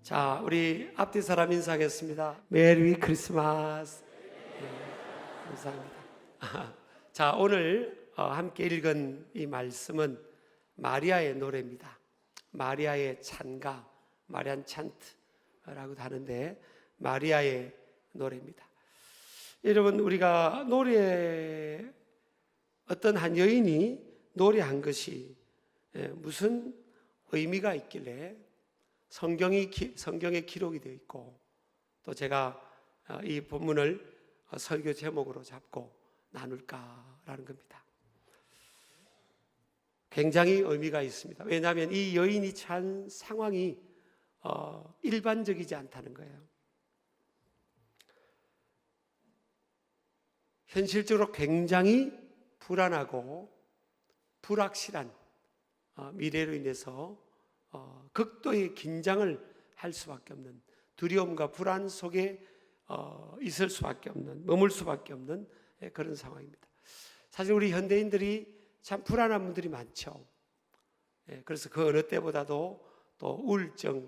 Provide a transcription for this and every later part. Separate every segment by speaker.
Speaker 1: 자, 우리 앞뒤 사람 인사하겠습니다. 메리 크리스마스. 네, 감사합니다. 자, 오늘 함께 읽은 이 말씀은 마리아의 노래입니다. 마리아의 찬가, 마리안 찬트라고도 하는데 마리아의 노래입니다. 여러분, 우리가 노래, 어떤 한 여인이 노래한 것이 무슨 의미가 있길래 성경에 기록이 되어 있고, 또 제가 이 본문을 설교 제목으로 잡고 나눌까라는 겁니다. 굉장히 의미가 있습니다. 왜냐하면 이 여인이 처한 상황이 일반적이지 않다는 거예요. 현실적으로 굉장히 불안하고 불확실한 미래로 인해서 극도의 긴장을 할 수밖에 없는, 두려움과 불안 속에 있을 수밖에 없는, 머물 수밖에 없는 그런 상황입니다. 사실 우리 현대인들이 참 불안한 분들이 많죠. 그래서 그 어느 때보다도 또 우울증의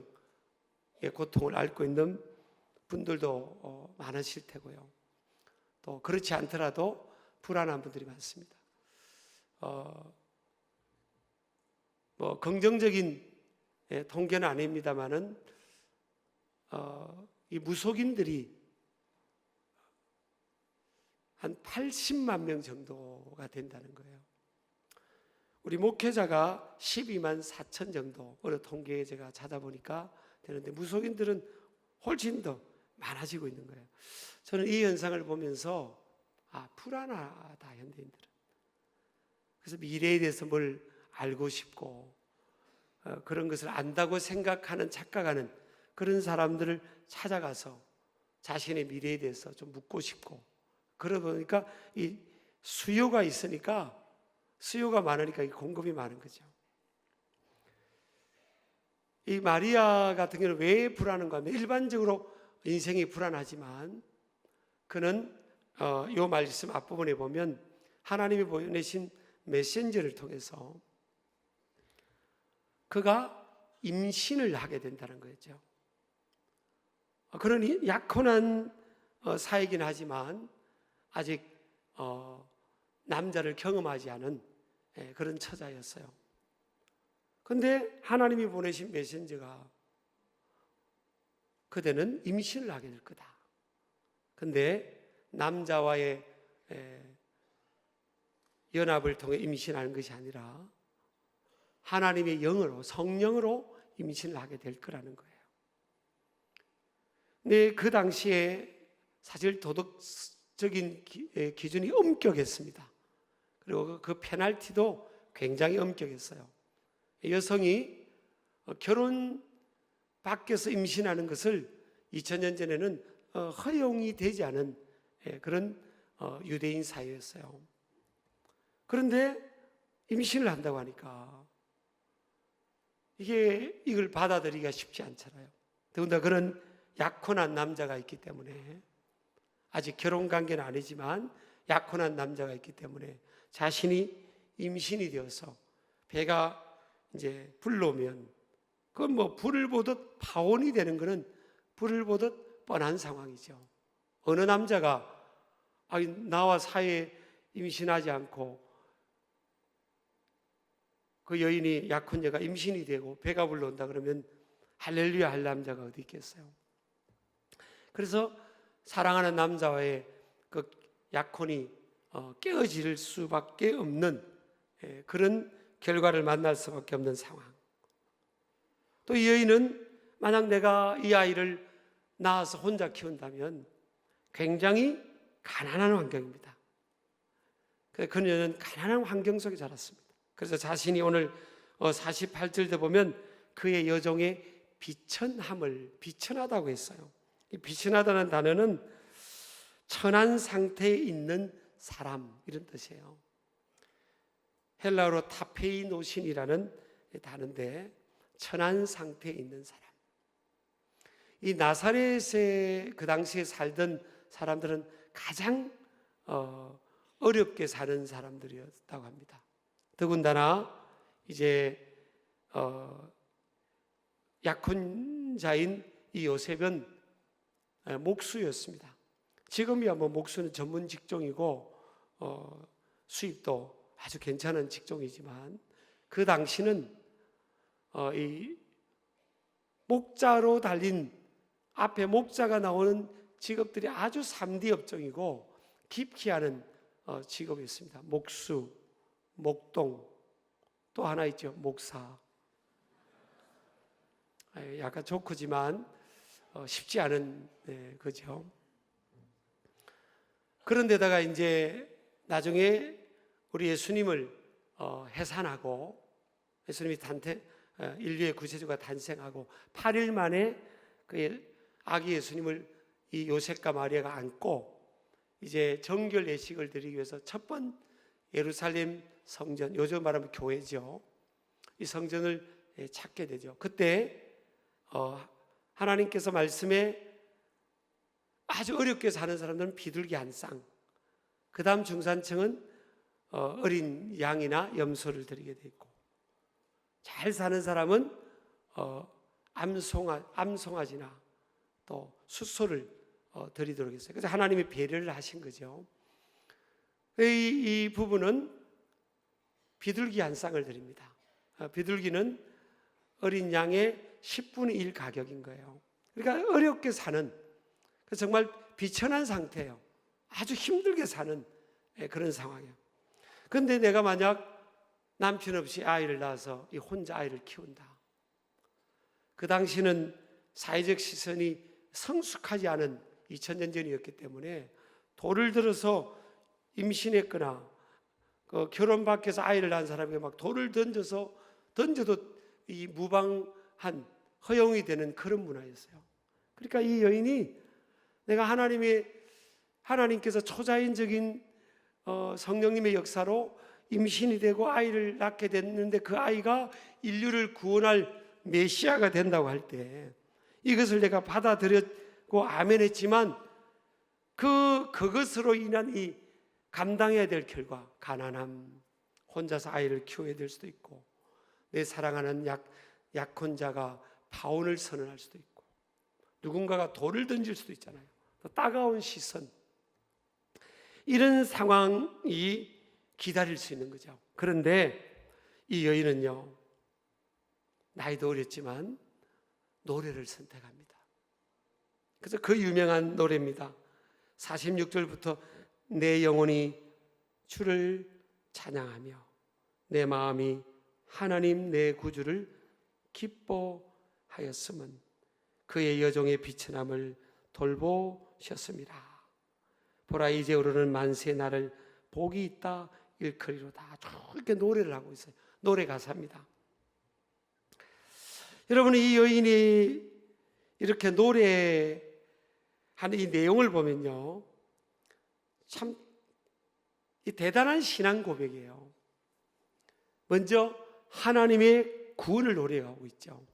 Speaker 1: 고통을 앓고 있는 분들도 많으실 테고요. 또 그렇지 않더라도 불안한 분들이 많습니다. 뭐 긍정적인 통계는 아닙니다만은 이 무속인들이 한 80만 명 정도가 된다는 거예요. 우리 목회자가 12만 4천 정도, 어느 통계에 제가 찾아보니까 되는데 무속인들은 훨씬 더 많아지고 있는 거예요. 저는 이 현상을 보면서 불안하다, 현대인들은. 그래서 미래에 대해서 뭘 알고 싶고 그런 것을 안다고 생각하는, 착각하는 그런 사람들을 찾아가서 자신의 미래에 대해서 좀 묻고 싶고, 그러다 보니까 이 수요가 있으니까, 수요가 많으니까 이 공급이 많은 거죠. 이 마리아 같은 경우는 왜 불안한가 하면, 일반적으로 인생이 불안하지만 그는 이 말씀 앞부분에 보면 하나님이 보내신 메신저를 통해서 그가 임신을 하게 된다는 거죠. 그러니 약혼한 사이긴 하지만 아직 남자를 경험하지 않은 그런 처자였어요. 그런데 하나님이 보내신 메신저가 그대는 임신을 하게 될 거다. 그런데 남자와의 연합을 통해 임신하는 것이 아니라 하나님의 영으로, 성령으로 임신을 하게 될 거라는 거예요. 근데 그 당시에 사실 도덕적인 기준이 엄격했습니다. 그리고 그 페널티도 굉장히 엄격했어요. 여성이 결혼 밖에서 임신하는 것을 2000년 전에는 허용이 되지 않은 그런 유대인 사회였어요. 그런데 임신을 한다고 하니까 이걸 받아들이기가 쉽지 않잖아요. 더군다나 그런 약혼한 남자가 있기 때문에, 아직 결혼 관계는 아니지만 약혼한 남자가 있기 때문에 자신이 임신이 되어서 배가 이제 불러오면, 그건 뭐 불을 보듯 파혼이 되는 것은 불을 보듯 뻔한 상황이죠. 어느 남자가 나와 사이에 임신하지 않고 그 여인이, 약혼녀가 임신이 되고 배가 불러온다 그러면 할렐루야 할 남자가 어디 있겠어요. 그래서 사랑하는 남자와의 그 약혼이 깨어질 수밖에 없는 그런 결과를 만날 수밖에 없는 상황. 또 이 여인은 만약 내가 이 아이를 낳아서 혼자 키운다면 굉장히 가난한 환경입니다. 그녀는 가난한 환경 속에 자랐습니다. 그래서 자신이 오늘 48절에 보면 그의 여종의 비천함을, 비천하다고 했어요. 이 비천하다는 단어는 천한 상태에 있는 사람, 이런 뜻이에요. 헬라어로 타페이노신이라는 단어인데 천한 상태에 있는 사람. 이 나사렛에 그 당시에 살던 사람들은 가장 어렵게 사는 사람들이었다고 합니다. 더군다나 이제 약혼자인 이 요셉은 목수였습니다. 지금이야 뭐 목수는 전문 직종이고 수입도 아주 괜찮은 직종이지만 그 당시는 이 목자로 달린 앞에 목자가 나오는 직업들이 아주 3D 업종이고 기피하는 직업이었습니다. 목수, 목동, 또 하나 있죠, 목사. 약간 조크지만 쉽지 않은 거죠. 그런데다가 이제 나중에 우리 예수님을 해산하고 예수님이 인류의 구세주가 탄생하고 8일 만에 그 아기 예수님을 이 요셉과 마리아가 안고 이제 정결 예식을 드리기 위해서 첫 번 예루살렘 성전, 요즘 말하면 교회죠. 이 성전을 찾게 되죠. 그때 하나님께서 말씀에 아주 어렵게 사는 사람들은 비둘기 한 쌍, 그 다음 중산층은 어린 양이나 염소를 드리게 돼 있고, 잘 사는 사람은 암송아지나 또 숫소를 드리도록 했어요. 그래서 하나님이 배려를 하신 거죠. 이 부부는 비둘기 한 쌍을 드립니다. 비둘기는 어린 양의 10분의 1 가격인 거예요. 그러니까 어렵게 사는, 정말 비천한 상태예요. 아주 힘들게 사는 그런 상황이에요. 그런데 내가 만약 남편 없이 아이를 낳아서 혼자 아이를 키운다. 그 당시는 사회적 시선이 성숙하지 않은 2000년 전이었기 때문에 돌을 들어서 임신했거나 결혼 밖에서 아이를 낳은 사람에게 막 돌을 던져도 이 무방한 허용이 되는 그런 문화였어요. 그러니까 이 여인이 내가 하나님께서 초자연적인 성령님의 역사로 임신이 되고 아이를 낳게 됐는데 그 아이가 인류를 구원할 메시아가 된다고 할 때 이것을 내가 받아들였고 아멘했지만 그것으로 인한 이 감당해야 될 결과, 가난함, 혼자서 아이를 키워야 될 수도 있고, 내 사랑하는 약혼자가 파혼을 선언할 수도 있고, 누군가가 돌을 던질 수도 있잖아요. 또 따가운 시선, 이런 상황이 기다릴 수 있는 거죠. 그런데 이 여인은요, 나이도 어렸지만 노래를 선택합니다. 그래서 그 유명한 노래입니다. 46절부터 내 영혼이 주를 찬양하며 내 마음이 하나님 내 구주를 기뻐하였음은 그의 여종의 비천함을 돌보셨습니다. 보라 이제 오르는 만세 나를 복이 있다 일컬이로다. 이렇게 노래를 하고 있어요. 노래 가사입니다. 여러분, 이 여인이 이렇게 노래하는 이 내용을 보면요, 참 대단한 신앙 고백이에요. 먼저 하나님의 구원을 노래하고 있죠.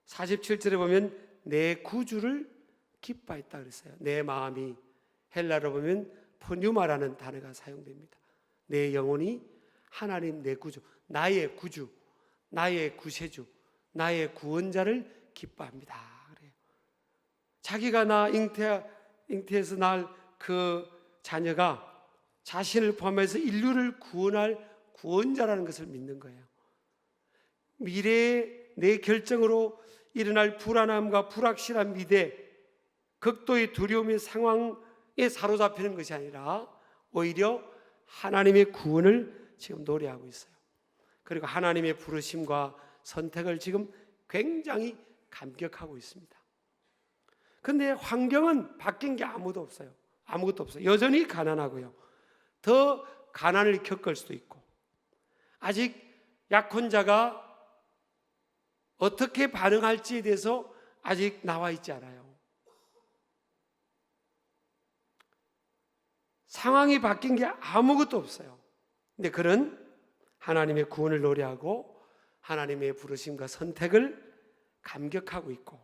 Speaker 1: 47절에 보면 내 구주를 기뻐했다 그랬어요. 내 마음이, 헬라로 보면 포뉴마라는 단어가 사용됩니다. 내 영혼이 하나님 내 구주, 나의 구주, 나의 구세주, 나의 구원자를 기뻐합니다. 그래요. 자기가 잉태해서 낳을 그 자녀가 자신을 포함해서 인류를 구원할 구원자라는 것을 믿는 거예요. 미래의 내 결정으로 일어날 불안함과 불확실한 미래, 극도의 두려움의 상황에 사로잡히는 것이 아니라 오히려 하나님의 구원을 지금 노래하고 있어요. 그리고 하나님의 부르심과 선택을 지금 굉장히 감격하고 있습니다. 그런데 환경은 바뀐 게 아무것도 없어요. 여전히 가난하고요. 더 가난을 겪을 수도 있고, 아직 약혼자가 어떻게 반응할지에 대해서 아직 나와 있지 않아요. 상황이 바뀐 게 아무것도 없어요. 근데 그런 하나님의 구원을 노래하고 하나님의 부르심과 선택을 감격하고 있고,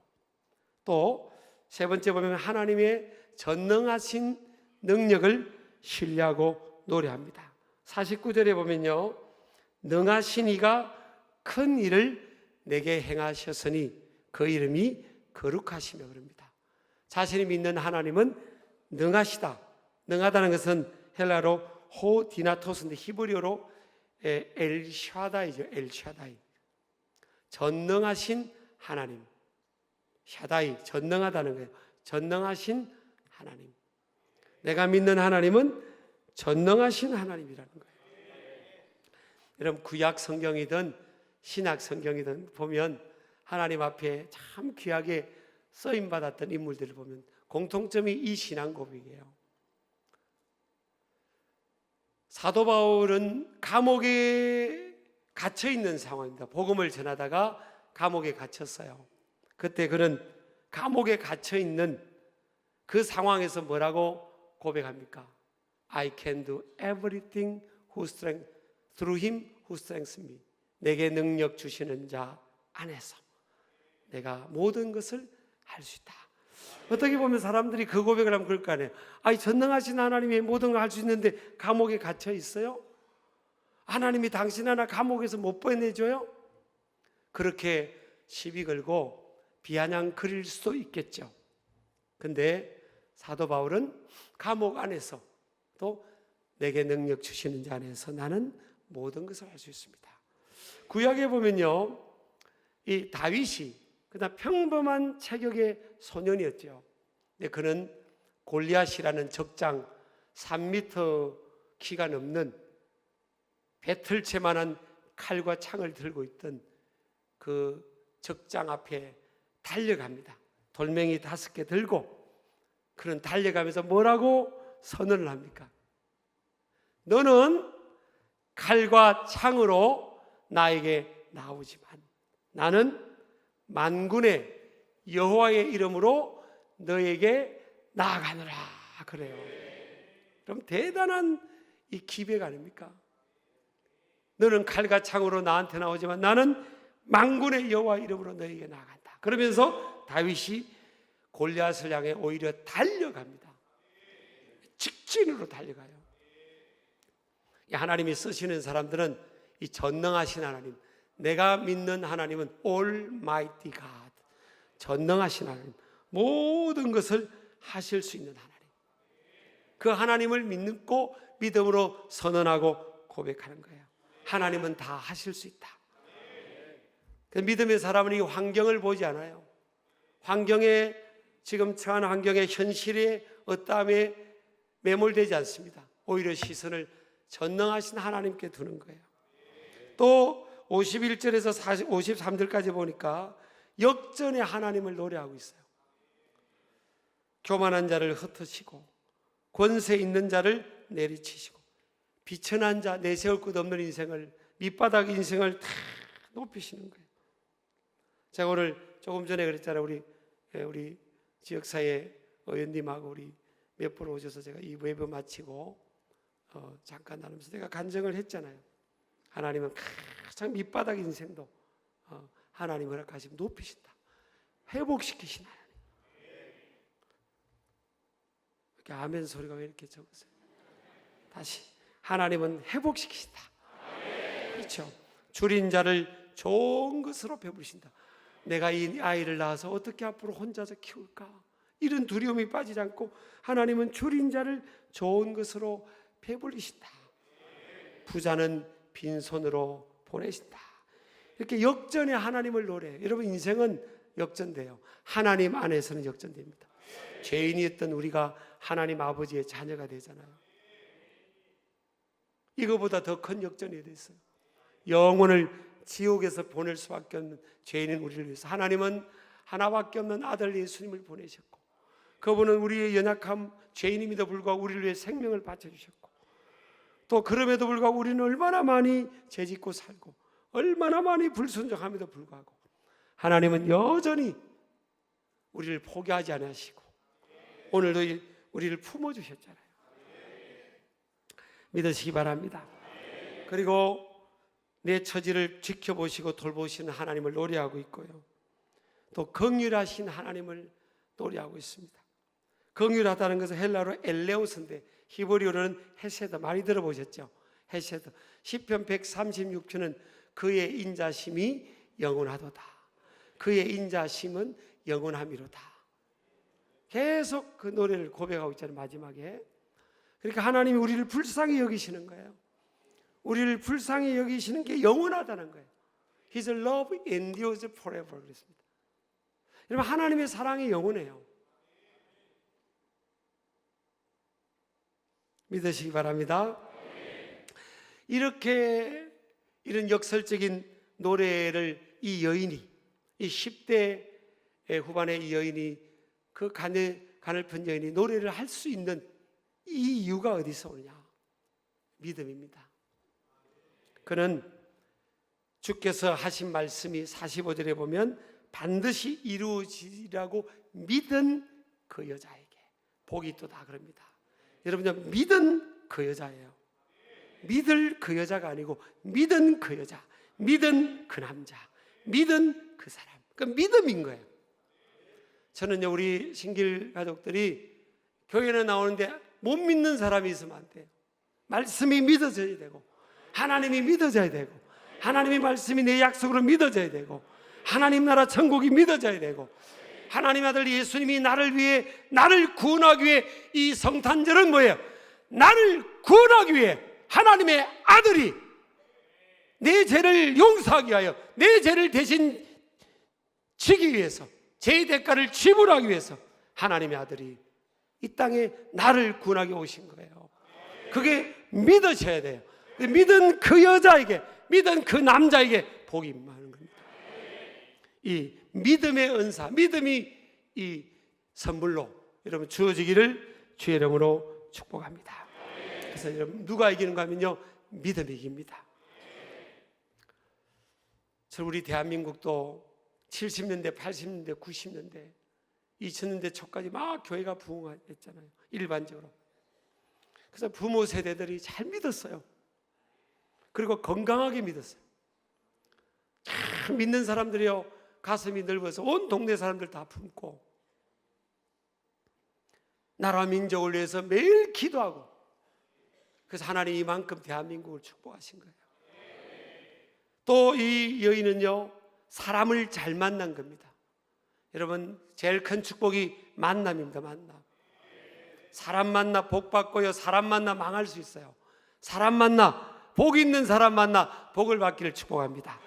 Speaker 1: 또 세 번째 보면 하나님의 전능하신 능력을 신뢰하고 노래합니다. 49절에 보면요, 능하신 이가 큰 일을 내게 행하셨으니 그 이름이 거룩하시며 그럽니다. 자신이 믿는 하나님은 능하시다. 능하다는 것은 헬라로 호디나토스인데 히브리어로 엘샤다이죠. 엘샤다이. 전능하신 하나님. 샤다이, 전능하다는 거예요. 전능하신 하나님. 내가 믿는 하나님은 전능하신 하나님이라는 거예요. 여러분, 구약 성경이든 신약 성경이든 보면 하나님 앞에 참 귀하게 쓰임받았던 인물들을 보면 공통점이 이 신앙 고백이에요. 사도 바울은 감옥에 갇혀 있는 상황입니다. 복음을 전하다가 감옥에 갇혔어요. 그때 그는 감옥에 갇혀 있는 그 상황에서 뭐라고 고백합니까? I can do everything through him who strengthens me. 내게 능력 주시는 자 안에서 내가 모든 것을 할 수 있다. 어떻게 보면 사람들이 그 고백을 하면 그럴 거 아니에요. 아니, 전능하신 하나님이 모든 걸 할 수 있는데 감옥에 갇혀 있어요? 하나님이 당신 하나 감옥에서 못 보내줘요? 그렇게 시비 걸고 비아냥 그릴 수도 있겠죠. 근데 사도 바울은 감옥 안에서 또 내게 능력 주시는 자 안에서 나는 모든 것을 할 수 있습니다. 구약에 보면요, 이 다윗이 그냥 평범한 체격의 소년이었죠. 근데 그는 골리앗이라는 적장 3m 키가 넘는 배틀채만한 칼과 창을 들고 있던 그 적장 앞에 달려갑니다. 돌멩이 5개 들고 그는 달려가면서 뭐라고 선언을 합니까? 너는 칼과 창으로 나에게 나오지만 나는 만군의 여호와의 이름으로 너에게 나아가느라 그래요. 그럼 대단한 이 기백 아닙니까? 너는 칼과 창으로 나한테 나오지만 나는 만군의 여호와 이름으로 너에게 나아간다. 그러면서 다윗이 골리앗을 향해 오히려 달려갑니다. 직진으로 달려가요. 하나님이 쓰시는 사람들은 이 전능하신 하나님, 내가 믿는 하나님은 Almighty God, 전능하신 하나님, 모든 것을 하실 수 있는 하나님. 그 하나님을 믿고 믿음으로 선언하고 고백하는 거예요. 하나님은 다 하실 수 있다. 믿음의 사람은 이 환경을 보지 않아요. 환경에, 지금 처한 환경의 현실에 어떠함에 매몰되지 않습니다. 오히려 시선을 전능하신 하나님께 두는 거예요. 또 51절에서 53절까지 보니까 역전의 하나님을 노래하고 있어요. 교만한 자를 흩으시고 권세 있는 자를 내리치시고 비천한 자, 내세울 것 없는 인생을, 밑바닥 인생을 다 높이시는 거예요. 제가 오늘 조금 전에 그랬잖아요. 우리 지역사회 의원님하고 우리 몇 분 오셔서 제가 이 외부 마치고 잠깐 나누면서 제가 간증을 했잖아요. 하나님은 가장 밑바닥 인생도 하나님 허락하시면 높이신다. 회복시키신 하나님. 이렇게 아멘 소리가 왜 이렇게 적으세요? 다시, 하나님은 회복시키신다. 그렇죠. 줄인 자를 좋은 것으로 배부르신다. 내가 이 아이를 낳아서 어떻게 앞으로 혼자서 키울까? 이런 두려움이 빠지지 않고 하나님은 줄인 자를 좋은 것으로 배불리신다. 부자는 빈손으로 보내신다. 이렇게 역전의 하나님을 노래해요. 여러분, 인생은 역전돼요. 하나님 안에서는 역전됩니다. 죄인이었던 우리가 하나님 아버지의 자녀가 되잖아요. 이거보다 더 큰 역전이 됐어요. 영혼을 지옥에서 보낼 수밖에 없는 죄인인 우리를 위해서 하나님은 하나밖에 없는 아들 예수님을 보내셨고, 그분은 우리의 연약함, 죄인임에도 불구하고 우리를 위해 생명을 바쳐주셨고, 또 그럼에도 불구하고 우리는 얼마나 많이 죄짓고 살고 얼마나 많이 불순종함에도 불구하고 하나님은 여전히 우리를 포기하지 않으시고 오늘도 우리를 품어주셨잖아요. 믿으시기 바랍니다. 그리고 내 처지를 지켜보시고 돌보시는 하나님을 노래하고 있고요. 또 긍휼하신 하나님을 노래하고 있습니다. 긍휼하다는 것은 헬라로 엘레오스인데 히브리어로는 헤세드, 많이 들어보셨죠? 헤세드. 시편 136편은 그의 인자심이 영원하도다. 그의 인자심은 영원함이로다. 계속 그 노래를 고백하고 있잖아요, 마지막에. 그러니까 하나님이 우리를 불쌍히 여기시는 거예요. 우리를 불쌍히 여기시는 게 영원하다는 거예요. His love endures forever 그랬습니다. 여러분, 하나님의 사랑이 영원해요. 믿으시기 바랍니다. 이렇게 이런 역설적인 노래를 이 여인이, 이 10대 후반의 이 여인이, 그 가늘픈 여인이 노래를 할 수 있는 이 이유가 어디서 오느냐? 믿음입니다. 그는 주께서 하신 말씀이 45절에 보면 반드시 이루어지리라고 믿은 그 여자에게 복이 있도다 그럽니다. 여러분요, 믿은 그 여자예요. 믿을 그 여자가 아니고 믿은 그 여자, 믿은 그 남자, 믿은 그 사람. 그 믿음인 거예요. 저는요, 우리 신길 가족들이 교회에 나오는데 못 믿는 사람이 있으면 안 돼요. 말씀이 믿어져야 되고, 하나님이 믿어져야 되고, 하나님의 말씀이 내 약속으로 믿어져야 되고, 하나님 나라 천국이 믿어져야 되고, 하나님 아들 예수님이 나를 위해, 나를 구원하기 위해, 이 성탄절은 뭐예요? 나를 구원하기 위해 하나님의 아들이 내 죄를 용서하기 위하여, 내 죄를 대신 지기 위해서, 죄의 대가를 지불하기 위해서 하나님의 아들이 이 땅에 나를 구원하기 오신 거예요. 그게 믿으셔야 돼요. 믿은 그 여자에게, 믿은 그 남자에게 복이 임하는 겁니다. 이 믿음의 은사, 믿음이 이 선물로 여러분 주어지기를 주의 이름으로 축복합니다. 그래서 여러분, 누가 이기는가 하면요, 믿음이 이깁니다. 우리 대한민국도 70년대, 80년대, 90년대, 2000년대 초까지 막 교회가 부흥했잖아요, 일반적으로. 그래서 부모 세대들이 잘 믿었어요. 그리고 건강하게 믿었어요. 참 믿는 사람들이요, 가슴이 넓어서 온 동네 사람들 다 품고, 나라 민족을 위해서 매일 기도하고, 그래서 하나님이 이만큼 대한민국을 축복하신 거예요. 또 이 여인은요, 사람을 잘 만난 겁니다. 여러분, 제일 큰 축복이 만남입니다. 만남. 사람 만나 복 받고요, 사람 만나 망할 수 있어요. 사람 만나, 복 있는 사람 만나 복을 받기를 축복합니다.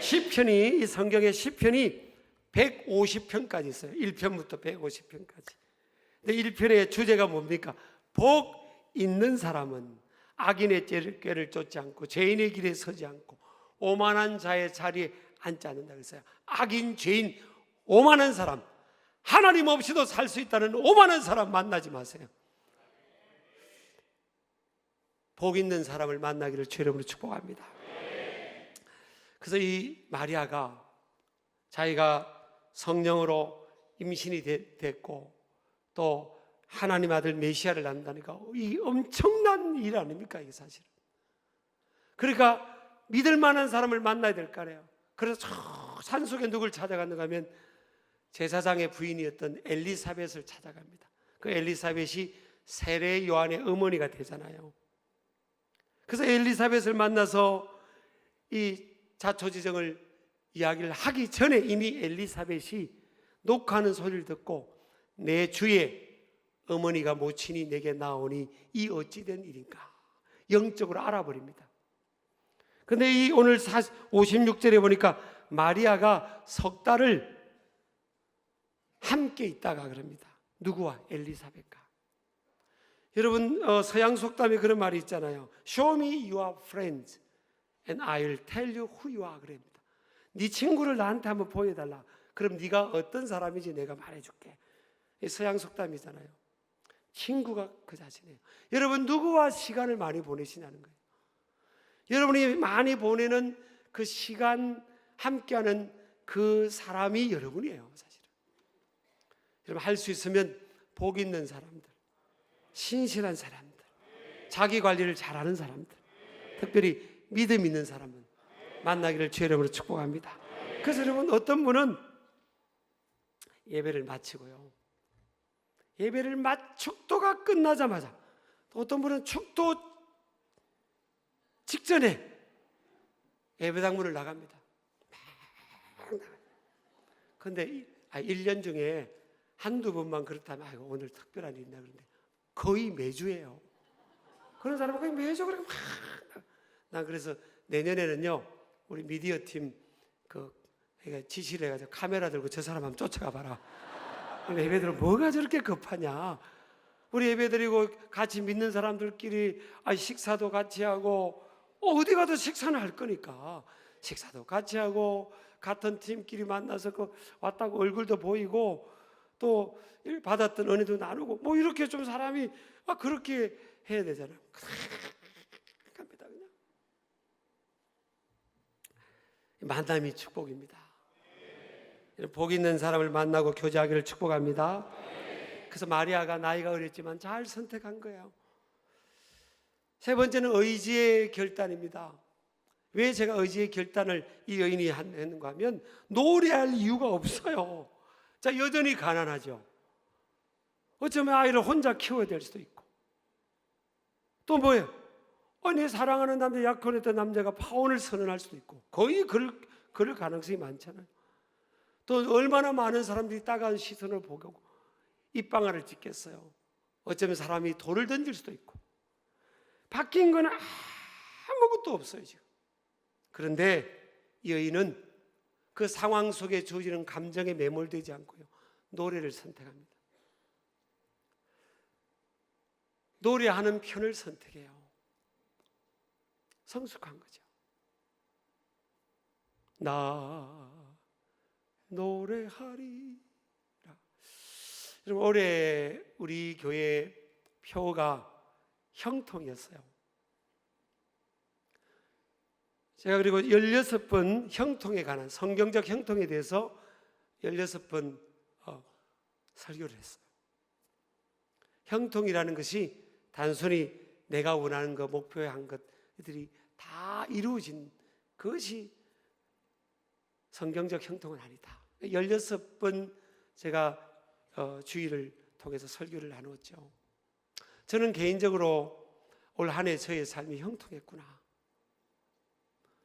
Speaker 1: 시편이, 이 성경에 시편이 150편까지 있어요. 1편부터 150편까지. 근데 1편의 주제가 뭡니까? 복 있는 사람은 악인의 꾀를 쫓지 않고 죄인의 길에 서지 않고 오만한 자의 자리에 앉지 않는다 그랬어요. 악인, 죄인, 오만한 사람, 하나님 없이도 살 수 있다는 오만한 사람 만나지 마세요. 복 있는 사람을 만나기를 주의 이름으로 축복합니다. 그래서 이 마리아가 자기가 성령으로 임신이 됐고 또 하나님 아들 메시아를 낳는다니까 이 엄청난 일 아닙니까, 이게 사실은. 그러니까 믿을 만한 사람을 만나야 될 거 아니에요. 그래서 저 산속에 누굴 찾아갔는가 하면 제사장의 부인이었던 엘리사벳을 찾아갑니다. 그 엘리사벳이 세례 요한의 어머니가 되잖아요. 그래서 엘리사벳을 만나서 이 자초지정을 이야기를 하기 전에 이미 엘리사벳이 녹화하는 소리를 듣고 내 주의 어머니가 모친이 내게 나오니 이 어찌된 일인가 영적으로 알아버립니다. 근데 이 오늘 56절에 보니까 마리아가 석 달을 함께 있다가 그럽니다. 누구와? 엘리사벳과. 여러분, 서양 속담에 그런 말이 있잖아요. Show me your friends and I'll tell you who you are 그럽니다. 네 친구를 나한테 한번 보여달라. 그럼 네가 어떤 사람인지 내가 말해줄게. 서양 속담이잖아요. 친구가 그 자신이에요. 여러분, 누구와 시간을 많이 보내시냐는 거예요. 여러분이 많이 보내는 그 시간, 함께하는 그 사람이 여러분이에요, 사실은. 여러분, 할 수 있으면 복 있는 사람들, 신실한 사람들, 자기 관리를 잘하는 사람들, 특별히 믿음 있는 사람은 만나기를 주의 이름으로 축복합니다. 그래서 여러분, 어떤 분은 예배를 마치고요, 예배를 축도가 끝나자마자, 또 어떤 분은 축도 직전에 예배당 문을 나갑니다. 그런데 1년 중에 한두 번만 그렇다면 아이고 오늘 특별한 일이 있나 그런데 거의 매주예요. 그런 사람은 거의 매주 그렇게 난 그래서 내년에는요 우리 미디어 팀 지시를 해가지고 카메라 들고 저 사람 한번 쫓아가 봐라. 예배들은 뭐가 저렇게 급하냐. 우리 예배드리고 같이 믿는 사람들끼리 식사도 같이 하고 어디 가도 식사는 할 거니까 식사도 같이 하고 같은 팀끼리 만나서 왔다고 얼굴도 보이고 또 받았던 은혜도 나누고 뭐 이렇게 좀 사람이 그렇게 해야 되잖아요. 갑니다 그냥. 만남이 축복입니다. 복 있는 사람을 만나고 교제하기를 축복합니다. 그래서 마리아가 나이가 어렸지만 잘 선택한 거예요. 세 번째는 의지의 결단입니다. 왜 제가 의지의 결단을 이 여인이 했는가 하면 노래할 이유가 없어요. 자, 여전히 가난하죠. 어쩌면 아이를 혼자 키워야 될 수도 있고 또 뭐예요? 내 사랑하는 남자, 약혼했던 남자가 파혼을 선언할 수도 있고 거의 그럴 가능성이 많잖아요. 또 얼마나 많은 사람들이 따가운 시선을 보고 입방아를 찍겠어요. 어쩌면 사람이 돌을 던질 수도 있고 바뀐 건 아무것도 없어요 지금. 그런데 이 여인은 그 상황 속에 주어지는 감정에 매몰되지 않고요 노래를 선택합니다. 노래하는 편을 선택해요. 성숙한 거죠. 나 노래하리라. 여러분 올해 우리 교회 표가 형통이었어요. 제가 그리고 16번 형통에 관한 성경적 형통에 대해서 16번 설교를 했어요. 형통이라는 것이 단순히 내가 원하는 것, 목표에 한 것들이 다 이루어진 그것이 성경적 형통은 아니다. 16번 제가 주일을 통해서 설교를 나누었죠. 저는 개인적으로 올 한 해 저의 삶이 형통했구나.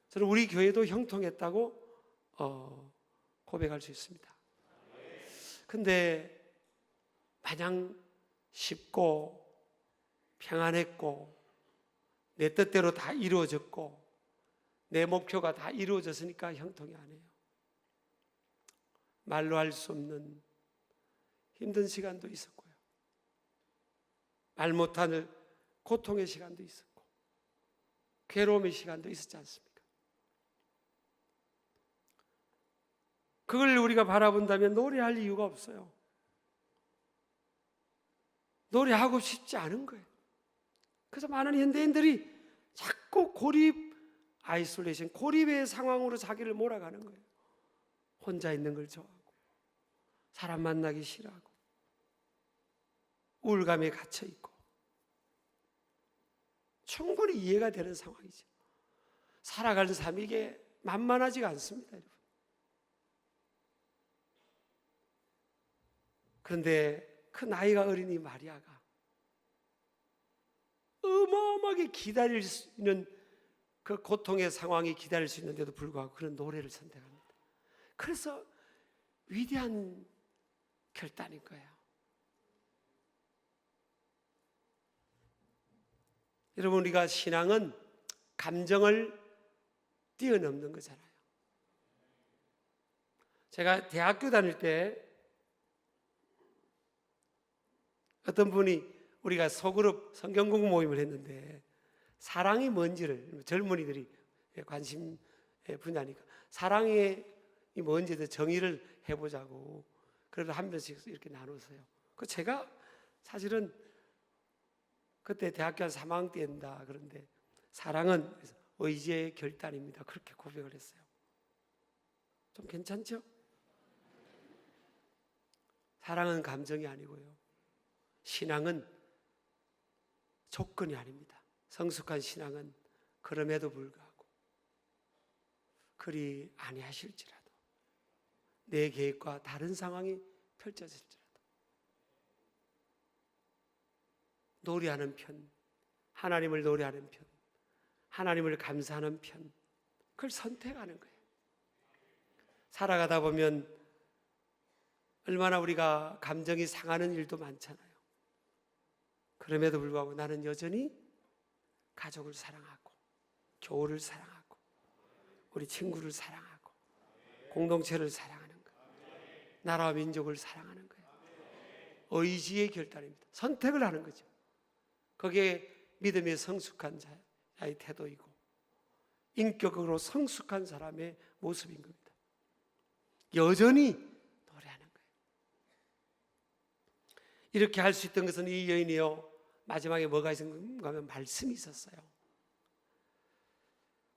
Speaker 1: 저는 우리 교회도 형통했다고 고백할 수 있습니다. 근데 마냥 쉽고 평안했고 내 뜻대로 다 이루어졌고 내 목표가 다 이루어졌으니까 형통이 아니에요. 말로 할 수 없는 힘든 시간도 있었고요. 말 못할 고통의 시간도 있었고 괴로움의 시간도 있었지 않습니까? 그걸 우리가 바라본다면 노래할 이유가 없어요. 노래하고 싶지 않은 거예요. 그래서 많은 현대인들이 자꾸 아이솔레이션, 고립의 상황으로 자기를 몰아가는 거예요. 혼자 있는 걸 좋아하고 사람 만나기 싫어하고 우울감에 갇혀있고 충분히 이해가 되는 상황이죠. 살아가는 삶이 이게 만만하지가 않습니다, 여러분. 그런데 그 나이가 어린 이 마리아가 어마어마하게 기다릴 수 있는 그 고통의 상황이 기다릴 수 있는데도 불구하고 그런 노래를 선택합니다. 그래서 위대한 결단인 거예요. 여러분, 우리가 신앙은 감정을 뛰어넘는 거잖아요. 제가 대학교 다닐 때 어떤 분이 우리가 소그룹 성경 공부 모임을 했는데 사랑이 뭔지를 젊은이들이 관심 분야니까 사랑이 뭔지에 정의를 해보자고 그래서 한 번씩 이렇게 나눴어요. 그 제가 사실은 그때 대학교 한 3학년 때인다 그런데 사랑은 의지의 결단입니다. 그렇게 고백을 했어요. 좀 괜찮죠? 사랑은 감정이 아니고요. 신앙은 조건이 아닙니다. 성숙한 신앙은 그럼에도 불구하고 그리 아니하실지라도 내 계획과 다른 상황이 펼쳐질지라도 노래하는 편, 하나님을 노래하는 편, 하나님을 감사하는 편, 그걸 선택하는 거예요. 살아가다 보면 얼마나 우리가 감정이 상하는 일도 많잖아요. 그럼에도 불구하고 나는 여전히 가족을 사랑하고 교우를 사랑하고 우리 친구를 사랑하고 공동체를 사랑하는 거예요. 나라와 민족을 사랑하는 거예요. 의지의 결단입니다. 선택을 하는 거죠. 그게 믿음의 성숙한 자의 태도이고 인격으로 성숙한 사람의 모습인 겁니다. 여전히 노래하는 거예요. 이렇게 할 수 있던 것은 이 여인이요, 마지막에 뭐가 있었는가 하면 말씀이 있었어요.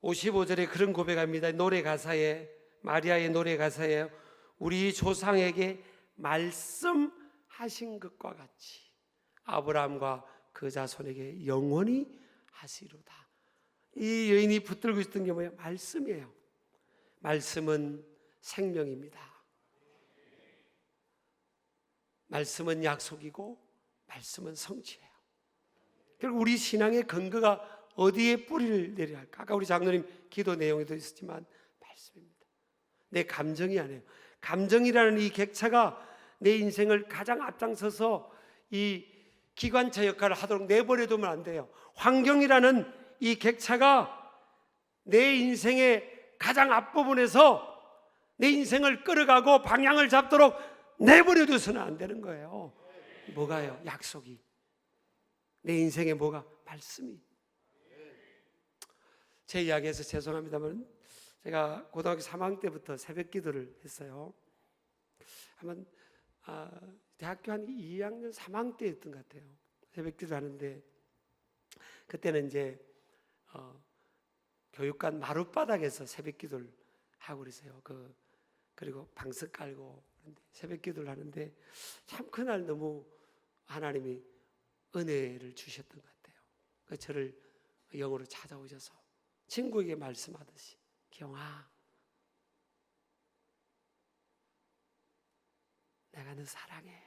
Speaker 1: 55절에 그런 고백합니다. 노래 가사에, 마리아의 노래 가사에 우리 조상에게 말씀하신 것과 같이 아브라함과 그 자손에게 영원히 하시리로다. 이 여인이 붙들고 있었던 게 뭐예요? 말씀이에요. 말씀은 생명입니다. 말씀은 약속이고 말씀은 성취예요. 결국 우리 신앙의 근거가 어디에 뿌리를 내려야 할까? 아까 우리 장로님 기도 내용에도 있었지만 말씀입니다. 내 감정이 아니에요. 감정이라는 이 객차가 내 인생을 가장 앞장서서 이 기관차 역할을 하도록 내버려 두면 안 돼요. 환경이라는 이 객차가 내 인생의 가장 앞부분에서 내 인생을 끌어가고 방향을 잡도록 내버려 두서는 안 되는 거예요. 뭐가요? 약속이. 내 인생에 뭐가? 말씀이. 제 이야기에서 죄송합니다만 제가 고등학교 3학년 때부터 새벽 기도를 했어요. 한번 대학교 한 2학년 3학년 때였던 것 같아요. 새벽 기도 하는데 그때는 이제 교육관 마룻바닥에서 새벽 기도를 하고 그랬어요. 그리고 방석 깔고 새벽 기도를 하는데 참 그날 너무 하나님이 은혜를 주셨던 것 같아요. 저를 영으로 찾아오셔서 친구에게 말씀하듯이, 기영아, 내가 너 사랑해.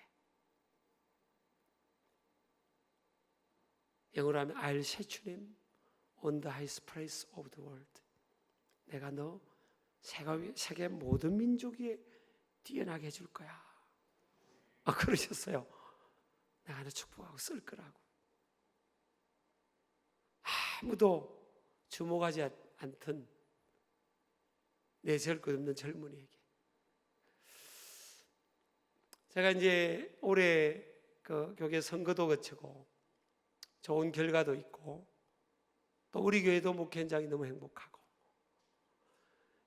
Speaker 1: 영어로 하면 I'll set you name on the highest place of the world. 내가 너 세계 모든 민족 위에 뛰어나게 해줄 거야. 그러셨어요. 내가 너 축복하고 쓸 거라고. 아무도 주목하지 않던 내세울 것 없는 젊은이에게 제가 이제 올해 그 교회 선거도 거치고 좋은 결과도 있고 또 우리 교회도 목회 현장이 너무 행복하고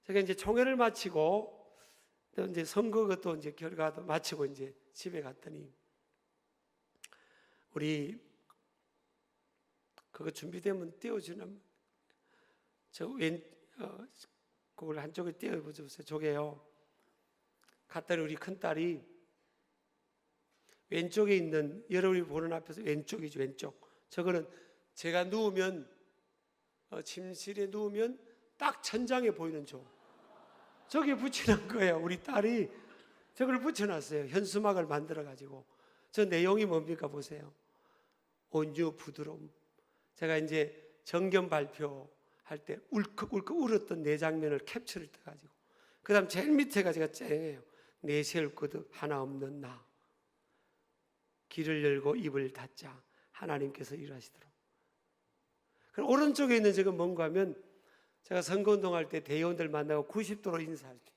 Speaker 1: 제가 이제 총회를 마치고 또 이제 선거 것도 이제 결과도 마치고 이제 집에 갔더니 우리 그거 준비되면 띄워주는 그걸 한쪽에 띄워보세요. 저게요. 갔더니 우리 큰딸이 왼쪽에 있는 여러분이 보는 앞에서 왼쪽이죠. 왼쪽. 저거는 제가 누우면 침실에 누우면 딱 천장에 보이는 저기에 붙여놓은 거예요. 우리 딸이 저걸 붙여놨어요. 현수막을 만들어가지고. 저 내용이 뭡니까 보세요. 온유 부드러움. 제가 이제 정견 발표할 때 울컥울컥 울었던 내 장면을 캡처를 떠가지고 그 다음 제일 밑에가 제가 쨍해요. 내세울 것 하나 없는 나. 길을 열고 입을 닫자. 하나님께서 일하시도록. 그럼 오른쪽에 있는 저건 뭔가 하면 제가 선거운동할 때 대의원들 만나고 90도로 인사할 때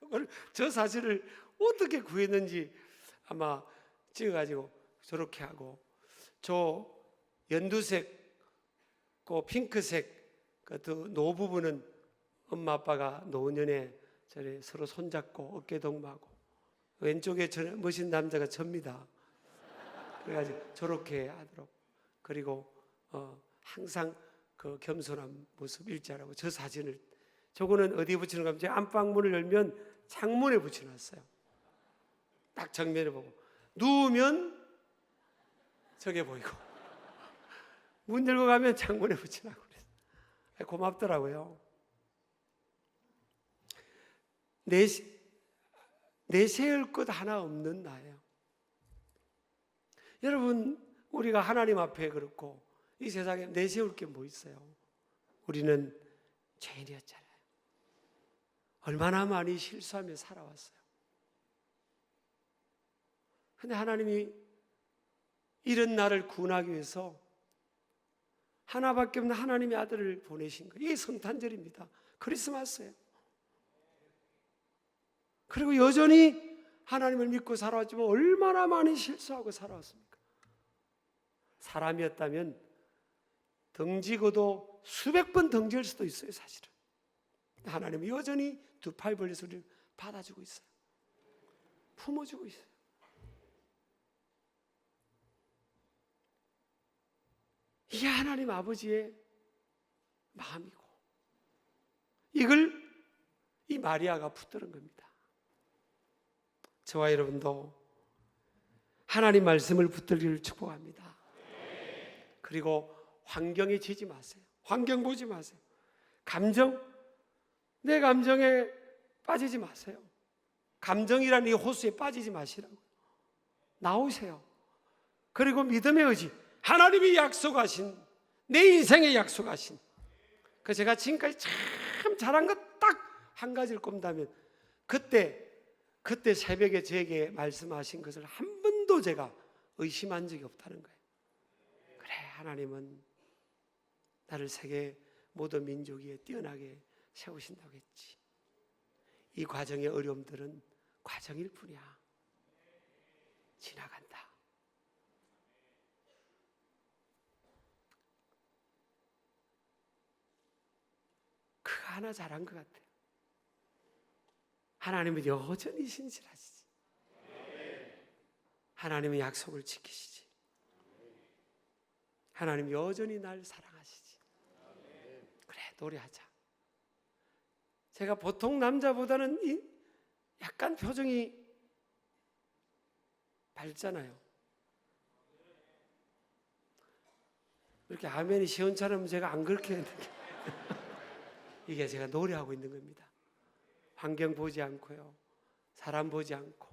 Speaker 1: 그걸 저 사진을 어떻게 구했는지 아마 찍어가지고 저렇게 하고 저 연두색 그 핑크색 그 노 부분은 엄마 아빠가 노년에 저래 서로 손잡고 어깨 동무하고 왼쪽에 저 멋진 남자가 접니다. 그래가지고 저렇게 하도록 그리고 항상 그 겸손한 모습 일자라고 저 사진을 저거는 어디에 붙이는 가 하면 제 안방문을 열면 창문에 붙여놨어요. 딱 정면에 보고 누우면 저게 보이고 문 열고 가면 창문에 붙이라고 그랬어요. 고맙더라고요. 내세울 것 하나 없는 나예요. 여러분 우리가 하나님 앞에 그렇고 이 세상에 내세울 게 뭐 있어요? 우리는 죄인이었잖아요. 얼마나 많이 실수하며 살아왔어요. 근데 하나님이 이런 나를 구원하기 위해서 하나밖에 없는 하나님의 아들을 보내신 거예요. 이게 성탄절입니다. 크리스마스예요. 그리고 여전히 하나님을 믿고 살아왔지만 얼마나 많이 실수하고 살아왔습니까? 사람이었다면 덩지고도 수백 번 덩질 수도 있어요, 사실은. 하나님은 여전히 두 팔 벌려서 우리를 받아주고 있어요. 품어주고 있어요. 이게 하나님 아버지의 마음이고, 이걸 이 마리아가 붙드는 겁니다. 저와 여러분도 하나님 말씀을 붙들기를 축복합니다. 그리고 환경에 지지 마세요. 환경 보지 마세요. 내 감정에 빠지지 마세요. 감정이라는 이 호수에 빠지지 마시라고. 나오세요. 그리고 믿음의 의지, 하나님이 약속하신, 내 인생에 약속하신, 그 제가 지금까지 참 잘한 것 딱 한 가지를 꼽는다면 그때 새벽에 제게 말씀하신 것을 한 번도 제가 의심한 적이 없다는 거예요. 그래, 하나님은 나를 세계 모든 민족 위에 뛰어나게 세우신다고 했지. 이 과정의 어려움들은 과정일 뿐이야. 지나간다. 그거 하나 잘한 것 같아요. 하나님은 여전히 신실하시지. 하나님은 약속을 지키시지. 하나님 여전히 날 사랑하시지. 그래, 노래하자. 제가 보통 남자보다는 약간 표정이 밝잖아요. 이렇게 아멘이 시원처럼 제가 안 그렇게 했는데 이게 제가 노래하고 있는 겁니다. 환경 보지 않고요, 사람 보지 않고,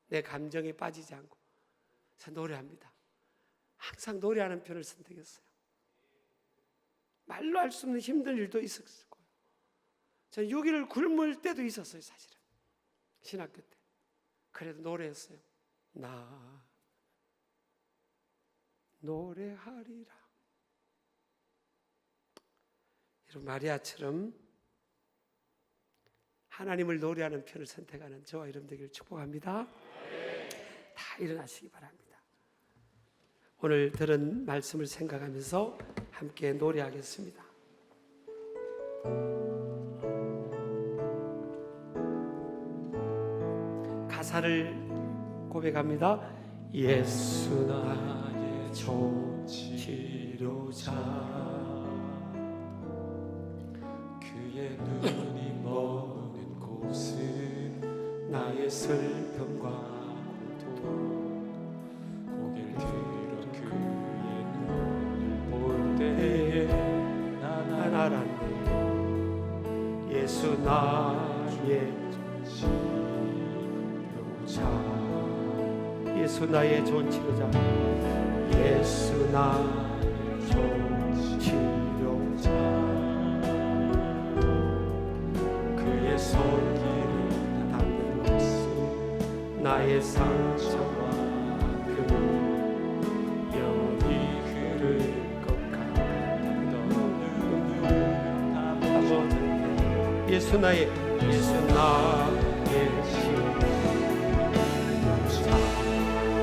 Speaker 1: 내 감정에 빠지지 않고 제가 노래합니다. 항상 노래하는 편을 선택했어요. 말로 할 수 없는 힘든 일도 있었을 거예요. 저는 6일을 굶을 때도 있었어요, 사실은. 신학교 때. 그래도 노래했어요. 나 노래하리라. 이런 마리아처럼 하나님을 노래하는 편을 선택하는 저와 여러분 되기를 축복합니다. 다 일어나시기 바랍니다. 오늘 들은 말씀을 생각하면서 함께 노래하겠습니다. 가사를 고백합니다. 예수 나의 좋은 치료자,
Speaker 2: 그의 눈이 머는 곳은
Speaker 1: 나의 슬픔과
Speaker 2: 고통, 고개를 들어 그의 눈을 볼 때에 난
Speaker 1: 알았네. 예수 나의 치료자, 예수 나의 좋은 치료자, 예수 나의 좋은 치료자,
Speaker 2: 그의 손길을 닿는 곳은
Speaker 1: 나의 상처와
Speaker 2: 그 영원히 흐를 것 같던 눈을 담아줬네.
Speaker 1: 예수 나의 치료자.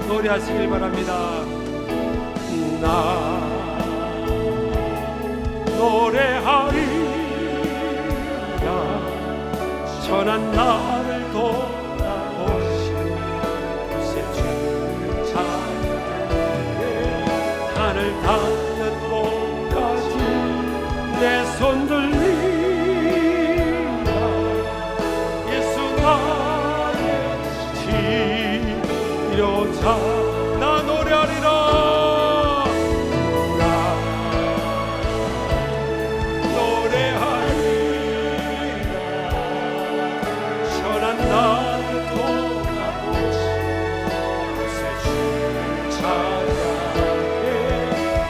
Speaker 1: 노래하시길 바랍니다. 나 노래하리라, 전한 나를 돌아오신 곳에 주를 찬양해. 하늘 닿는 곳까지 내 손 들리라. 예수 나의 치료자. 나 노래하리라. 나 노래하리라, 전한 나를 돌아보시 곳에 주를 찬양해.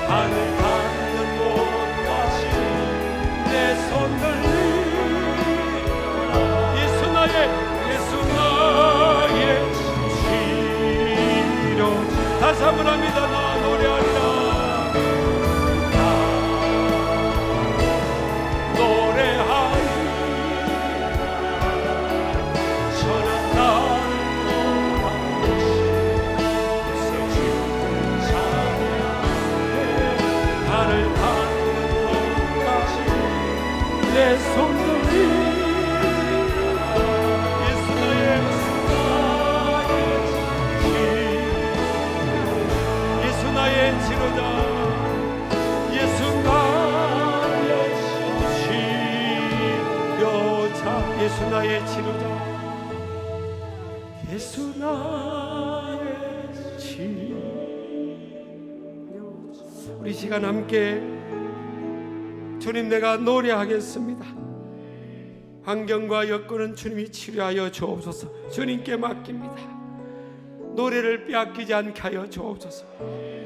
Speaker 1: 하늘 닿는 곳까지 내 손 들리라. 예수 나의 치료자. 주시기로 다시 한번 합니다. 나 노래하리라.
Speaker 2: 노래하리 저는 나를 돌아오시면서 주를 찬양해 나를 닿는 곳까지 내 손들이 예수 나의 치료자 예수 나의 치료자
Speaker 1: 예수 나의 치료자
Speaker 2: 예수 나의 치료자
Speaker 1: 우리 시간 함께 주님 내가 노래하겠습니다. 환경과 여건은 주님이 치료하여 주옵소서. 주님께 맡깁니다. 노래를 빼앗기지 않게 하여 주옵소서.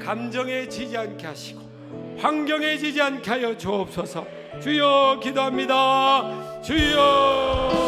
Speaker 1: 감정에 지지 않게 하시고 환경에 지지 않게 하여 주옵소서. 주여 기도합니다. 주여